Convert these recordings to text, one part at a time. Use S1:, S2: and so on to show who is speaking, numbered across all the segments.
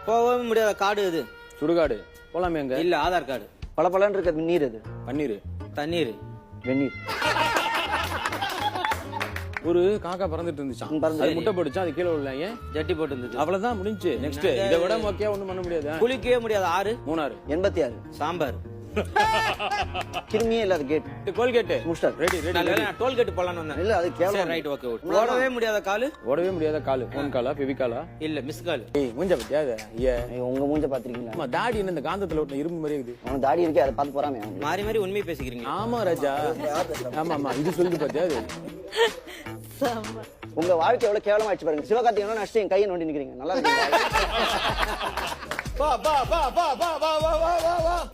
S1: போகவே முடியாத காடு இது.
S2: சுடுகாடு போலாமே எங்க?
S1: இல்ல ஆதார் கார்டு.
S3: பளபளன்னு இருக்க நீர் அது.
S2: பன்னீர்.
S1: தண்ணீர்.
S3: வெந்நீர்.
S2: ஒரு காக்கா பறந்துட்டு இருந்துச்சான். அது முட்டை போட்டுச்சான், அது கீழே விழல. ஏன்?
S1: ஜட்டி போட்டு இருந்தது.
S2: அவ்வளவுதான் முடிஞ்சு. நெக்ஸ்ட் இதை விட மொக்கையா ஒண்ணும் பண்ண முடியாது.
S1: குளிக்கவே முடியாது ஆறு.
S2: மூணாறு.
S3: 86.
S1: சாம்பார்.
S3: கிருமியே இல்லாத கேட்.
S2: கோல்கேட்.
S3: முஸ்டர்.
S2: Ready ready.
S1: டோல்கேட் போலான்னு வந்தேன்.
S3: இல்ல அது கேவலம்.
S1: Right okay. ஓடவே முடியாத காலு.
S2: ஓடவே முடியாத காலு. போன் காலா பெவிகாலா?
S1: இல்ல மிஸ் கால்.
S2: ஏய் மூஞ்ச பத்தியா அது?
S3: உங்க மூஞ்ச பாத்திருக்கீங்களா?
S2: ஆமா தாடி என்ன இந்த காந்தத்துல ஒட்ட இரும்பு மாதிரி இருக்குது.
S3: அவன் தாடி இருக்கே அதை பார்த்து போறாமே அவன்.
S1: மாறி மாறி உண்மை பேசிக்கிறீங்க.
S2: ஆமா ராஜா. ஆமா ஆமா இது சொல்லிட்டு பாத்தியா அது?
S3: உங்க வாழ்க்கை எவ்வளவு கேவலமாயிடுச்சு பாருங்க. சிவகார்த்திகேயன் நஷ்டம் என் கையை நோண்டி நிக்கிறீங்க. நல்லா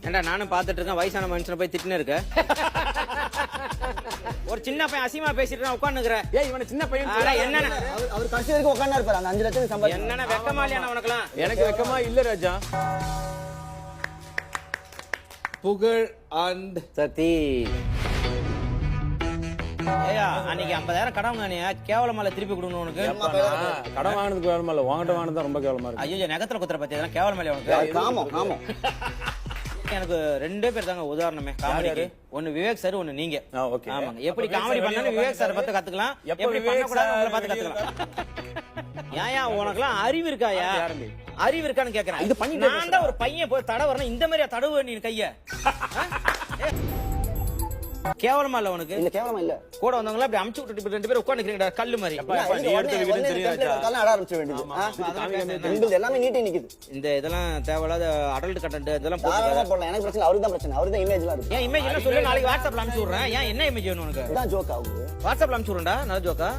S1: ஏண்டா நானும் பாத்துட்டு இருக்கேன், வயசான மனுஷனை போய் திட்டுன்னு இருக்க. ஒரு சின்ன பையன் அசிமா பேசிட்டு உட்காந்துக்கிறேன்.
S2: ஏய் இவன சின்ன பையன்
S3: என்ன அவர் கடைசி வரைக்கும் உட்கார்ந்தா இருப்பாரு. அந்த 5 லட்சம் சம்பாதிச்சு
S1: என்னன்னா வெக்கமா இல்லையா உனக்குலாம்?
S2: எனக்கு வெக்கமா இல்ல ராஜா.
S1: புகழ் அண்ட்
S3: சக்தி.
S1: ஏயா அன்னைக்கு 50,000 கடன் வாங்கினியா, கேவலமால திருப்பி கொடுக்கணும் உனக்கு.
S2: கடன் வாங்கினதுக்கு கேவலமா இல்ல, உங்ககிட்ட வாங்கினது ரொம்ப கேவலமா இருக்கு.
S1: ஐயோ நகத்துல குத்துற பத்தி அதெல்லாம் கேவலமால உனக்கு.
S3: காமம் காமம்.
S1: எனக்கு 2 பேர் தாங்க உதாரணமே காமெடிக்கு. ஒன்னு விவேக் சார், ஒன்னு நீங்க.
S2: ஓகே.
S1: ஆமாங்க. எப்படி காமெடி பண்ணாலும் விவேக் சார் பார்த்து கத்துக்கலாம், எப்படி பண்ண கூடாது உங்களை பார்த்து கத்துக்கலாம். ஏயா உனக்குலாம் அறிவு இருக்காயா? அறிவு இருக்கான்னு கேக்குறேன். இது பண்ணி நான் தான் ஒரு பையன் போய் தடவை வரணும், இந்த மாதிரியா தடவை நீ கைய? கேவலமா இல்ல உனக்கு?
S3: இல்ல கேவலமா இல்ல.
S1: கூட வந்தவங்க அப்படி அமுச்சு விட்டுட்டு 2 பேரும் உட்காந்துக்கிறீங்க கல்லு மாதிரி.
S3: நீ எடுத்த வீடு தெரியாதா? அட ஆரம்பிச்ச வேண்டியது. எல்லாமே நீட்டே நிக்குது.
S1: இந்த இதெல்லாம் தேவையில்லாத அடல்ட் கண்டென்ட் இதெல்லாம்
S3: தாராளமா போடலாம். எனக்கு பிரச்சனை அவருக்கு தான் பிரச்சனை. அவருக்கு தான் இமேஜ்லாம் இருக்கு.
S1: ஏன் இமேஜ் என்ன சொல்லு, நாளைக்கு வாட்ஸ்அப்ல அனுப்பிச்சு விடுறேன். ஏன் என்ன இமேஜ் வேணும் உனக்கு?
S3: இதான் ஜோக்கா உங்களுக்கு?
S1: வாட்ஸ்அப்ல அனுப்பிச்சு விடுறேன்டா, நல்ல ஜோக்கா.